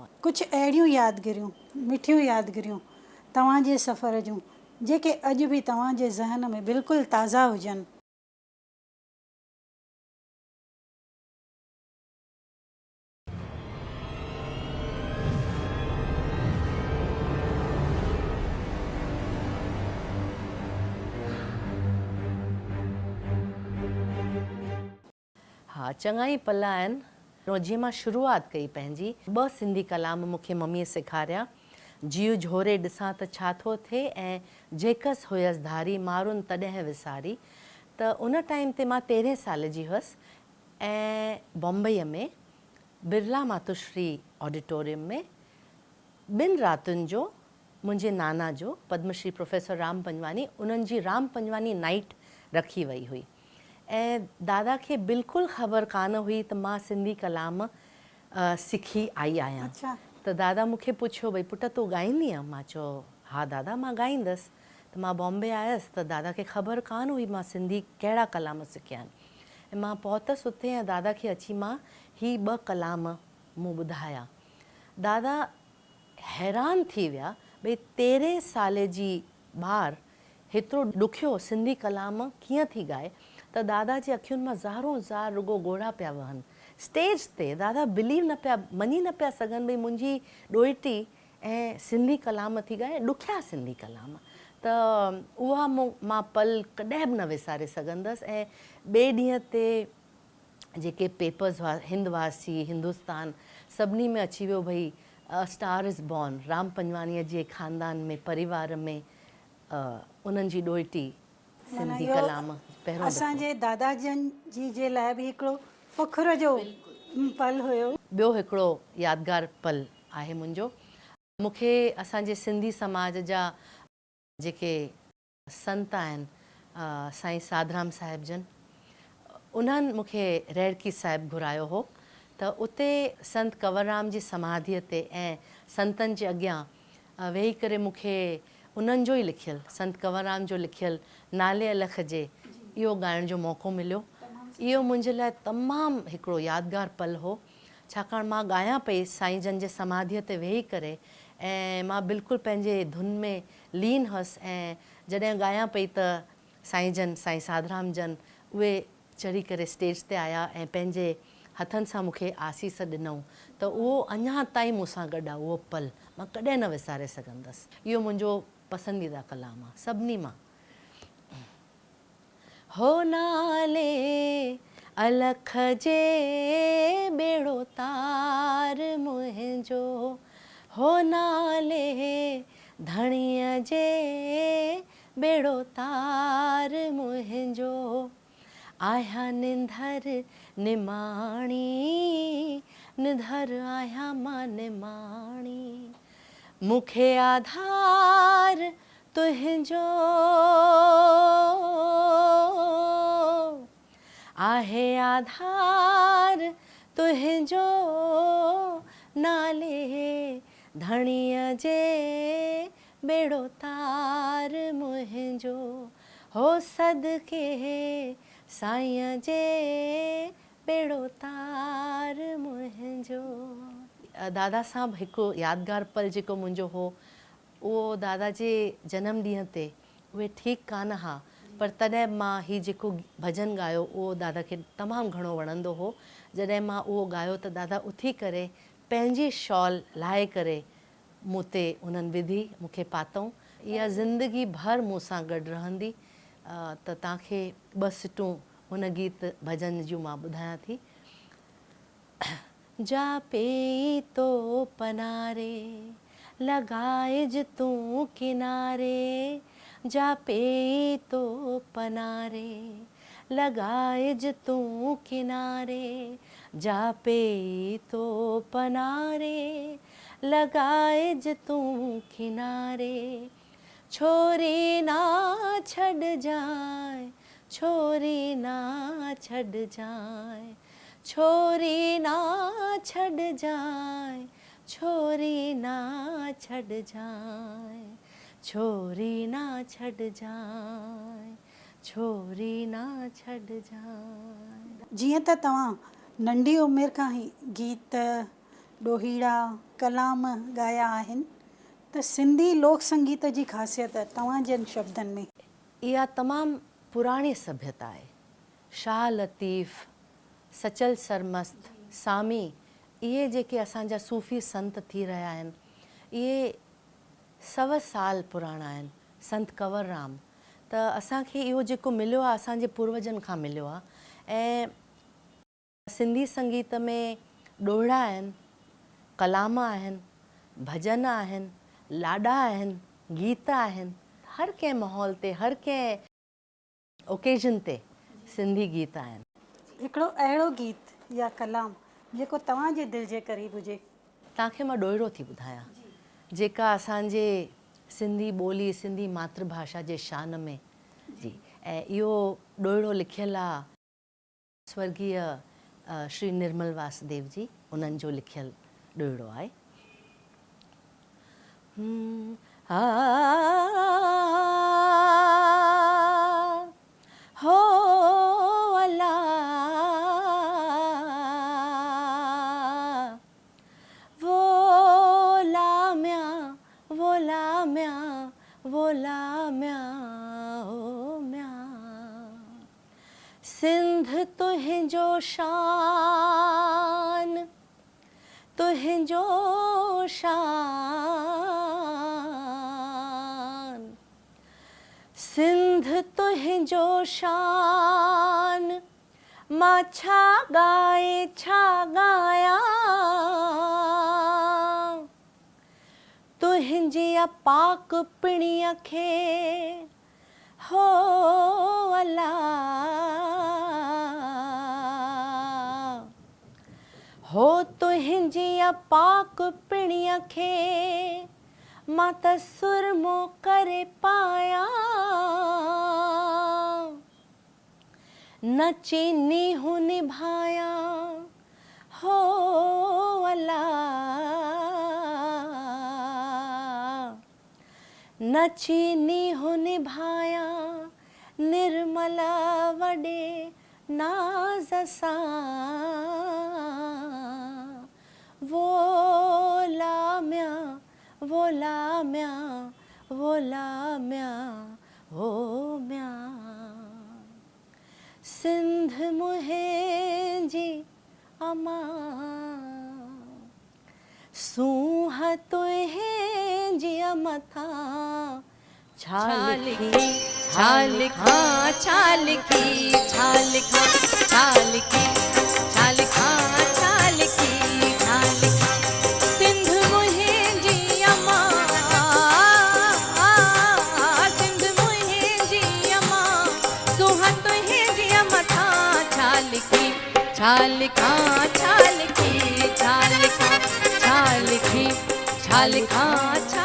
कुछ अहिड़ियूं यादगिरियूं मिठियूं यादगिरियूं तव्हांजे सफ़र जूं जेके अॼु बि तव्हांजे ज़हन में बिल्कुलु ताज़ा हुजनि। हाँ, चङा ई पल आहिनि जीअं मां शुरूआत कई पंहिंजी। 2 सिंधी कलाम मूंखे मम्मीअ सेखारिया। जीउ झोरे ॾिसां त छा थो थिए ऐं जेकस हुयसि धारी मारुनि तॾहिं विसारी। त उन टाइम ते मां 13 साल जी हुअसि ऐं बॉम्बईअ में बिरला मातुश्री ऑडिटोरियम में 2 रातुनि जो मुंहिंजे नाना जो पद्मश्री प्रोफेसर राम पंजवानी उन्हनि जी राम पंजवानी नाइट रखी वई हुई ऐं दादा खे बिल्कुलु ख़बर कान हुई त मां सिंधी कलाम सिखी आई आहियां। अच्छा। त दादा मूंखे पुछियो भई पुट तूं ॻाईंदीअं? मां चयो हा दादा मां ॻाईंदसि। त मां बॉम्बे आयसि त दादा खे ख़बर कान हुई मां सिंधी कहिड़ा कलाम सिखिया आहिनि ऐं मां पहुतसि उते ऐं दादा खे अची मां ही 2 कलाम मूं ॿुधाया। दादा हैरान थी विया भई 13 साले जी ॿार हेतिरो ॾुखियो सिंधी कलाम कीअं थी ॻाए। त दादा जी अखियुनि मां ज़ारो ज़ार रुगो ॻोढ़ा पिया वहनि। स्टेज ते दादा बिलीव न पिया मञी न पिया सघनि भई मुंहिंजी ॾोहिटी ऐं सिंधी कलाम थी ॻाए, ॾुखिया सिंधी कलाम। त उहा मां पल कॾहिं बि न विसारे सघंदसि। ऐं ॿिए ॾींहं ते जेके पेपर्स हुआ हिंदवासी हिंदुस्तान सभिनी में अची वियो भई स्टार इज़ बॉर्न राम पंजवानीअ जे ख़ानदान में परिवार में उन्हनि जी ॾोहिटी सिंधी कलाम पहिरों असांजे दादाजन जी जे लाइ बि हिकिड़ो फ़ख्र जो पल हुयो। ॿियो हिकिड़ो यादगार पल आहे मुंहिंजो। मूंखे असांजे सिंधी समाज जा जेके संत आहिनि साईं साधराम साहिब जन उन्हनि मूंखे रैड़की साहिब घुरायो हो। त उते संत कंवरराम जी समाधीअ ते ऐं संतनि जे अॻियां वेही करे मूंखे उन्हनि जो ई लिखियलु संत कंवरराम जो लिखियलु नाले अलख जे इहो ॻाइण जो मौक़ो मिलियो। इहो मुंहिंजे लाइ तमामु हिकिड़ो यादगार पल हो छाकाणि मां ॻायां पई साईं जन जे समाधीअ ते वेही करे ऐं मां बिल्कुलु पंहिंजे धुन में लीन हुअसि ऐं जॾहिं ॻायां पई त साईं जन साईं साधराम जन उहे चढ़ी करे स्टेज ते आया ऐं पंहिंजे हथनि सां मूंखे आसीस ॾिनऊं। त उहो अञा ताईं मूंसां गॾु आहे उहो पल मां कॾहिं न विसारे सघंदसि। इहो मुंहिंजो पसंदीदा कलाम आहे सभिनी मां। हो नाले अलख जे बेड़ो तार मुंहिंजो हो नाले धणीअ जे बेड़ो तार मुंहिंजो आहियां निंधर निमाणी निधर आहियां मां निमाणी मूंखे आधार तुंहिंजो आहे आधार तुंहिंजो नाले धणीअ जे बेड़ो तार मुंहिंजो हो सदके साईं जे बेड़ो तार मुंहिंजो। दादा साहब हिकु यादगार पल जेको मुंहिंजो हो उहो दादा जे जनम ॾींहं ते उहे ठीकु कान हा पर तॾहिं मां ही जेको भॼन ॻायो उहो दादा खे तमामु घणो वणंदो हो। जॾहिं मां उहो ॻायो त दादा उथी करे पंहिंजी शॉल लाहे करे मूं ते उन्हनि विधी मूंखे पातऊं। इहा ज़िंदगी भर मूं सां गॾु रहंदी। त तव्हांखे 2 सिटूं हुन गीत भॼन जूं मां ॿुधायां थी। जा पेई तो पनारे लगाइज तूं किनारे जा पेई तो पनारे लगाइज तूं किनारे जा पेई तो पनारे लगाइज तूं किनारे छोरी ना छड़ जाए छोरी ना छड़ जाए छोरी ना छड़ जाए छोरी ना छड़ जाए छोरी ना छड़ जाए छोरी ना छड़ जाए। जीअं त तव्हां नंढी उमिरि खां ई गीत ॾोहीड़ा कलाम ॻाया आहिनि, त सिंधी लोक संगीत जी ख़ासियत तव्हांजनि शब्दनि में? इहा तमामु पुराणी सभ्यता आहे। शाह लतीफ़, सचल सरमस्त, सामी, इहे जेके असांजा सूफ़ी संत थी रहिया आहिनि, इहे 100 साल पुराणा आहिनि। संत कंवरराम, त असांखे इहो जेको मिलियो आहे असांजे पूर्वजनि खां मिलियो आहे। ऐं सिंधी संगीत में ॾोहिड़ा आहिनि, कलाम आहिनि, भॼन आहिनि, लाॾा आहिनि, गीत आहिनि। हर कंहिं माहौल ते, हर कंहिं ओकेजन ते सिंधी गीत आहिनि। हिकिड़ो अहिड़ो गीत या कलाम जेको तव्हांजे दिलि जे क़रीब हुजे? तव्हांखे मां ॾोहिड़ो थी ॿुधायां, जेका असांजे सिंधी ॿोली, सिंधी मातृभाषा जे शान में जी। ऐं इहो ॾोहिड़ो लिखियलु आहे स्वर्गीय श्री निर्मल वासुदेव जी, उन्हनि जो लिखियलु ॾोहिड़ो आहे। हो अला वो लाम्या वो लाम्या वो लाम्या ओ म्या, सिंध तुंहिंजो शान, तुंहिंजो शान, सिंध तुंहिंजो शान, मां छा ॻाए छा ॻायां, तुंहिंजी पाक पिणीअ खे हो अला, हो तुंहिंजी पाक पिणीअ खे मां त सुरमो करे पायां, न चीनी हूं निभायां हो अला, न चीनी हूं निभायां निर्मल वॾे नाज़ सां, वो लाम्या वो लाम्या वो लाम्या हो म्या, सिंध मुंहिंजी अमा, सूंह तुंहिंजी मथां छा लिखी छा लिखां छा लिखी छा लिखां छा लिखी छा लिखां छा लिखी छा लिखी, सिंध मुंहिंजी अमा, सिंध मुंहिंजी अमा, सूंह तुंहिंजी मथां छा लिखी छा लिखां छा लिखी छा लिखां छा लिखी छा लिखां छा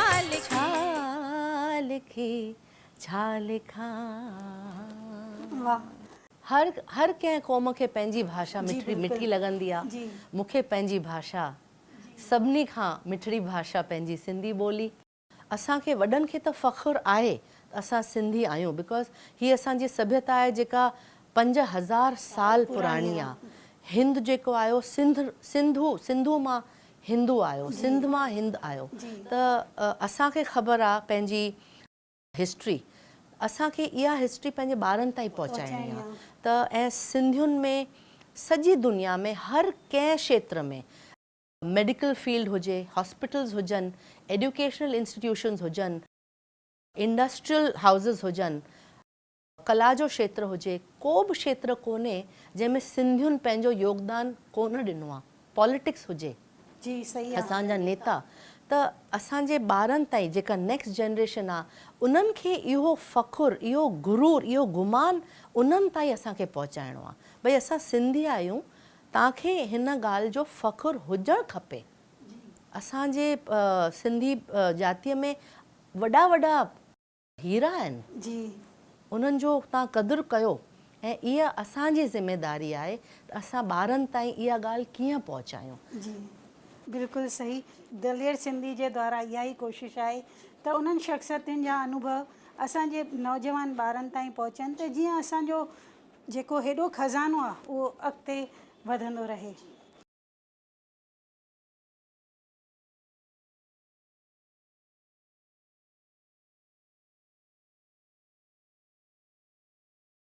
लिखी छा लिखां। वाह। हर कंहिं क़ौम खे पंहिंजी भाषा जी, मिठी बिल्कुलु। मिठी लॻंदी आहे। जी। मूंखे पंहिंजी भाषा, सभिनी खां मिठड़ी भाषा पंहिंजी सिंधी ॿोली। असांखे वॾनि खे त फ़ख़ुरु आहे असां सिंधी आहियूं, बिकॉज़ हीअ असांजी सभ्यता आहे जेका 5000 साल पुराणी आहे। हिंद जेको आयो, सिंधू मां हिंदू आयो, सिंध मां हिंद आयो। त असांखे ख़बर आहे पंहिंजी हिस्ट्री, असांखे इहा हिस्ट्री पंहिंजे ॿारनि ताईं पहुचाइणी आहे। त ऐं सिंधियुनि में सॼी दुनिया में हर कंहिं क्षेत्र में, मेडिकल फील्ड हुजे, हॉस्पिटल्स हुजनि, एजुकेशनल इंस्टीट्यूशन्स हुजनि, इंडस्ट्रियल हाउसिस हुजनि, कला जो क्षेत्र हुजे, को बि क्षेत्र कोन्हे जंहिंमें सिंधियुनि पंहिंजो योगदान कोन ॾिनो आहे। पॉलिटिक्स हुजे, जी सही आहे। असांजा नेता, त असांजे ॿारनि ताईं जेका नेक्स्ट जनरेशन आहे उन्हनि खे इहो फ़ख़ुरु, इहो गुरूर, इहो गुमान उन्हनि ताईं असांखे पहुचाइणो आहे। भई असां सिंधी आहियूं, तव्हांखे हिन ॻाल्हि जो फ़ख़ुरु हुजणु खपे। असांजे सिंधी जातीअ में वॾा वॾा हीरा आहिनि, जी उन्हनि जो तव्हां क़दुरु कयो। ऐं इहा असांजी ज़िमेदारी आहे त असां ॿारनि ताईं इहा ॻाल्हि कीअं पहुचायूं। जी बिल्कुलु सही। दलेर सिंधी जे द्वारा इहा ई कोशिशि आहे त उन्हनि शख़्सियतुनि जा अनुभव असांजे नौजवान ॿारनि ताईं पहुचनि, त जीअं असांजो जेको हेॾो खज़ानो आहे उहो अॻिते वधंदो रहे।